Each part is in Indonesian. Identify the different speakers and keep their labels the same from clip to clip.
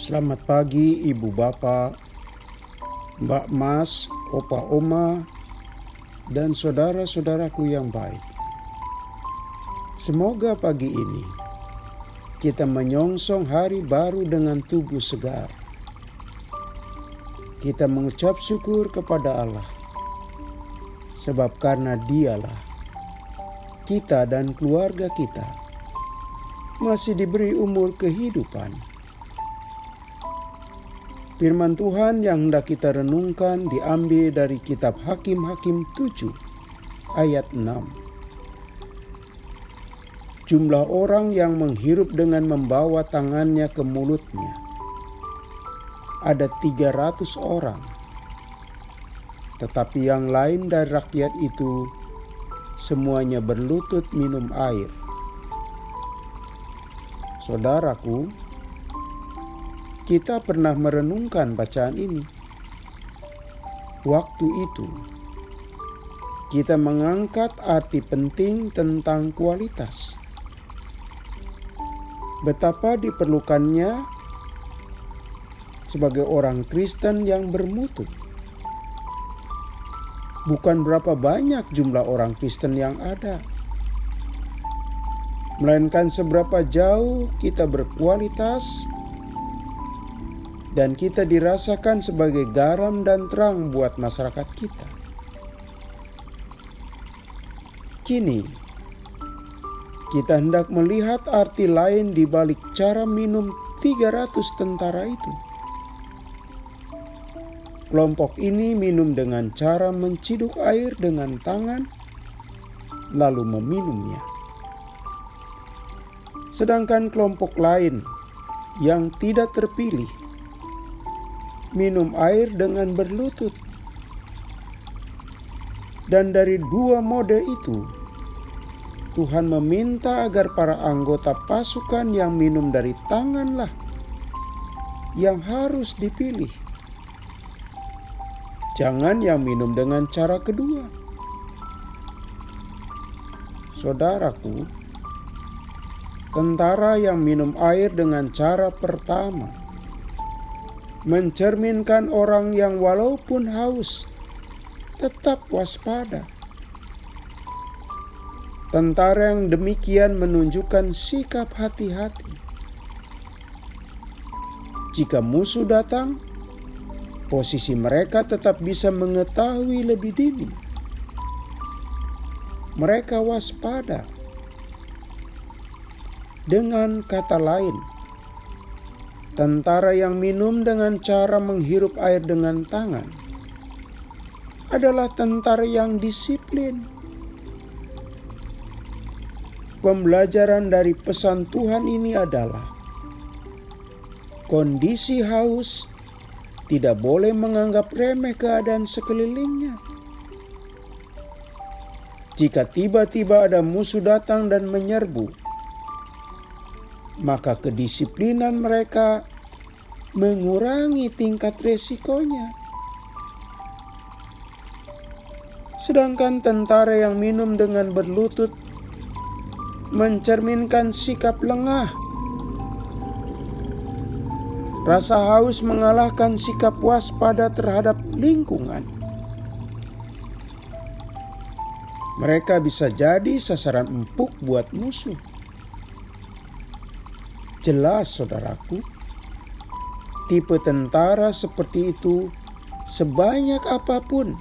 Speaker 1: Selamat pagi Ibu Bapak, Mbak Mas, Opa Oma, dan saudara-saudaraku yang baik. Semoga pagi ini kita menyongsong hari baru dengan tubuh segar. Kita mengucap syukur kepada Allah, sebab karena Dialah kita dan keluarga kita masih diberi umur kehidupan. Firman Tuhan yang hendak kita renungkan diambil dari kitab Hakim-Hakim 7 ayat 6. Jumlah orang yang menghirup dengan membawa tangannya ke mulutnya ada 300 orang. Tetapi yang lain dari rakyat itu semuanya berlutut minum air. Saudaraku, kita pernah merenungkan bacaan ini. Waktu itu, kita mengangkat arti penting tentang kualitas. Betapa diperlukannya sebagai orang Kristen yang bermutu. Bukan berapa banyak jumlah orang Kristen yang ada, melainkan seberapa jauh kita berkualitas dan kita dirasakan sebagai garam dan terang buat masyarakat kita. Kini, kita hendak melihat arti lain di balik cara minum 300 tentara itu. Kelompok ini minum dengan cara menciduk air dengan tangan, lalu meminumnya. Sedangkan kelompok lain yang tidak terpilih minum air dengan berlutut. Dan dari dua mode itu, Tuhan meminta agar para anggota pasukan yang minum dari tanganlah yang harus dipilih. Jangan yang minum dengan cara kedua. Saudaraku, tentara yang minum air dengan cara pertama mencerminkan orang yang walaupun haus tetap waspada. Tentara yang demikian menunjukkan sikap hati-hati. Jika musuh datang, posisi mereka tetap bisa mengetahui lebih dini. Mereka waspada. Dengan kata lain, tentara yang minum dengan cara menghirup air dengan tangan adalah tentara yang disiplin. Pembelajaran dari pesan Tuhan ini adalah kondisi haus tidak boleh menganggap remeh keadaan sekelilingnya. Jika tiba-tiba ada musuh datang dan menyerbu, maka kedisiplinan mereka mengurangi tingkat resikonya. Sedangkan tentara yang minum dengan berlutut mencerminkan sikap lengah. Rasa haus mengalahkan sikap waspada terhadap lingkungan. Mereka bisa jadi sasaran empuk buat musuh. Jelas, saudaraku, tipe tentara seperti itu sebanyak apapun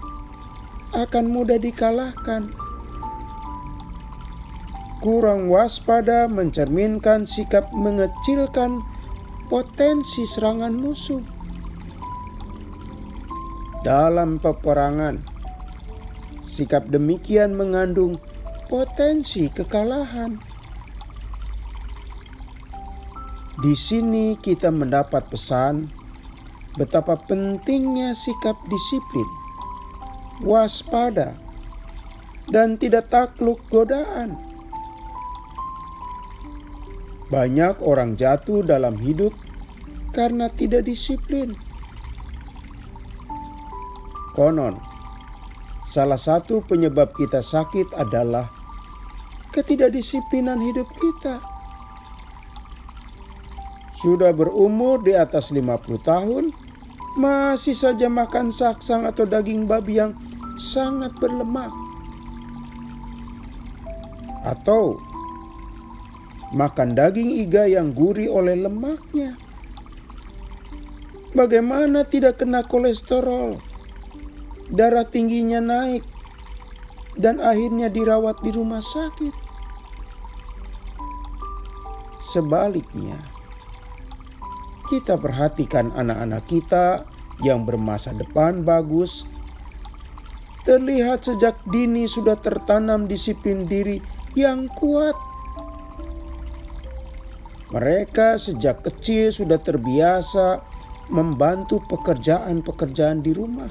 Speaker 1: akan mudah dikalahkan. Kurang waspada mencerminkan sikap mengecilkan potensi serangan musuh. Dalam peperangan, sikap demikian mengandung potensi kekalahan. Di sini kita mendapat pesan betapa pentingnya sikap disiplin, waspada, dan tidak takluk godaan. Banyak orang jatuh dalam hidup karena tidak disiplin. Konon, salah satu penyebab kita sakit adalah ketidakdisiplinan hidup kita. sudah berumur di atas 50 tahun, masih saja makan saksang atau daging babi yang sangat berlemak. Atau makan daging iga yang gurih oleh lemaknya. Bagaimana tidak kena kolesterol, darah tingginya naik, dan akhirnya dirawat di rumah sakit? Sebaliknya, kita perhatikan anak-anak kita yang bermasa depan bagus, terlihat sejak dini sudah tertanam disiplin diri yang kuat. Mereka sejak kecil sudah terbiasa membantu pekerjaan-pekerjaan di rumah.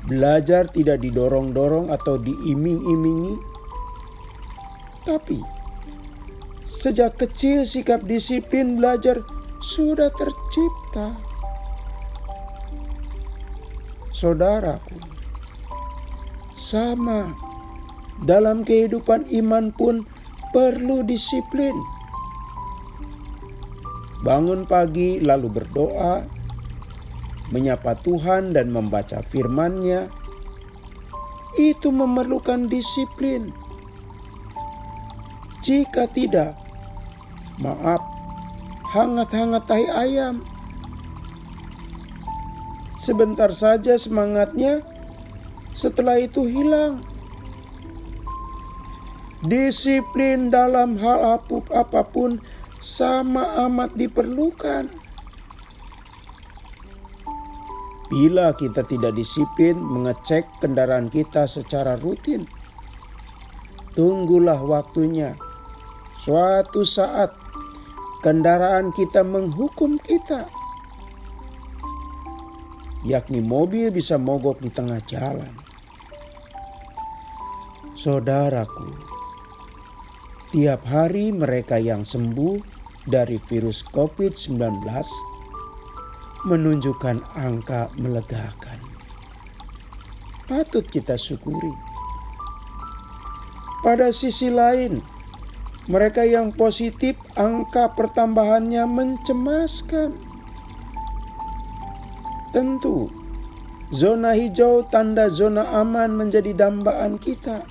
Speaker 1: Belajar tidak didorong-dorong atau diiming-imingi, tapi sejak kecil sikap disiplin belajar sudah tercipta. Saudaraku, sama dalam kehidupan iman pun perlu disiplin. Bangun pagi lalu berdoa, menyapa Tuhan dan membaca firman-Nya, itu memerlukan disiplin. Jika tidak, maaf, hangat-hangat tahi ayam. Sebentar saja semangatnya, setelah itu hilang. Disiplin dalam hal apapun sama amat diperlukan. Bila kita tidak disiplin mengecek kendaraan kita secara rutin, tunggulah waktunya. Suatu saat kendaraan kita menghukum kita, yakni mobil bisa mogok di tengah jalan. Saudaraku, tiap hari mereka yang sembuh dari virus COVID-19 menunjukkan angka melegakan. Patut kita syukuri. Pada sisi lain, mereka yang positif angka pertambahannya mencemaskan. Tentu, zona hijau tanda zona aman menjadi dambaan kita.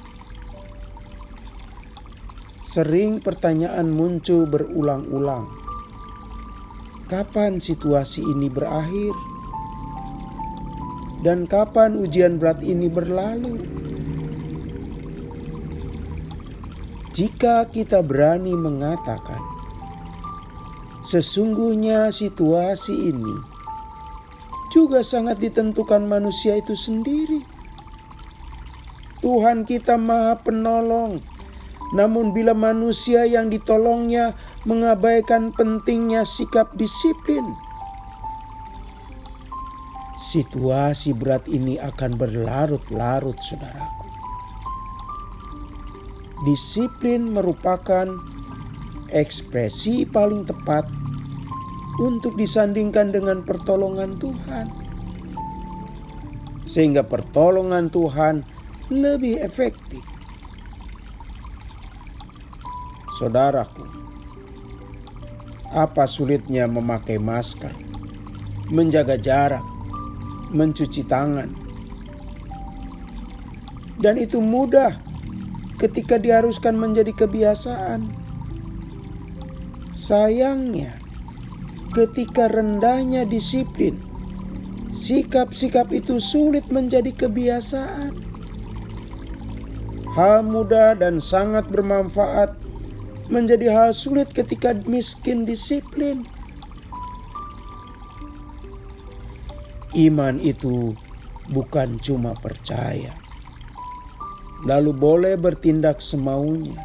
Speaker 1: Sering pertanyaan muncul berulang-ulang. Kapan situasi ini berakhir? Dan kapan ujian berat ini berlalu? Jika kita berani mengatakan, sesungguhnya situasi ini juga sangat ditentukan manusia itu sendiri. Tuhan kita Maha Penolong, namun bila manusia yang ditolongnya mengabaikan pentingnya sikap disiplin, situasi berat ini akan berlarut-larut, saudaraku. Disiplin merupakan ekspresi paling tepat untuk disandingkan dengan pertolongan Tuhan. Sehingga pertolongan Tuhan lebih efektif. Saudaraku, apa sulitnya memakai masker, menjaga jarak, mencuci tangan? Dan itu mudah ketika diharuskan menjadi kebiasaan. Sayangnya, ketika rendahnya disiplin, sikap-sikap itu sulit menjadi kebiasaan. Hal mudah dan sangat bermanfaat menjadi hal sulit ketika miskin disiplin. Iman itu bukan cuma percaya, lalu boleh bertindak semaunya,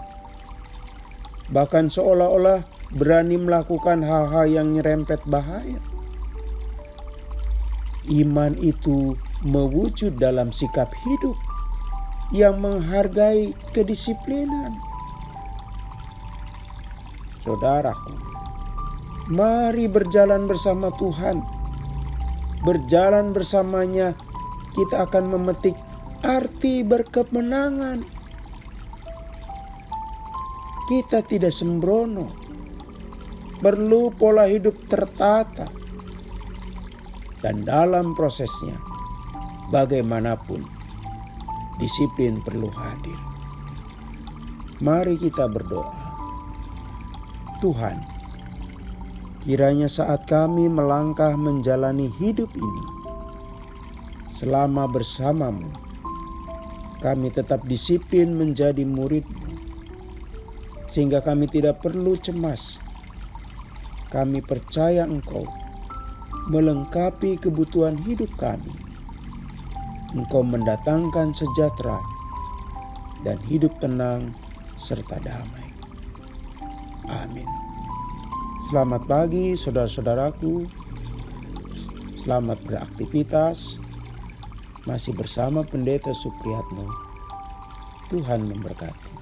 Speaker 1: bahkan seolah-olah berani melakukan hal-hal yang nyerempet bahaya. Iman itu mewujud dalam sikap hidup yang menghargai kedisiplinan. Saudaraku, mari berjalan bersama Tuhan. Berjalan bersamanya, kita akan memetik arti berkemenangan. Kita tidak sembrono, perlu pola hidup tertata. Dan dalam prosesnya, bagaimanapun, disiplin perlu hadir. Mari kita berdoa. Tuhan, kiranya saat kami melangkah menjalani hidup ini, selama bersama-Mu, kami tetap disiplin menjadi murid-Mu, sehingga kami tidak perlu cemas. Kami percaya Engkau melengkapi kebutuhan hidup kami. Engkau mendatangkan sejahtera dan hidup tenang serta damai. Amin. Selamat pagi saudara-saudaraku. Selamat beraktivitas. Masih bersama Pendeta Supriyatno. Tuhan memberkati.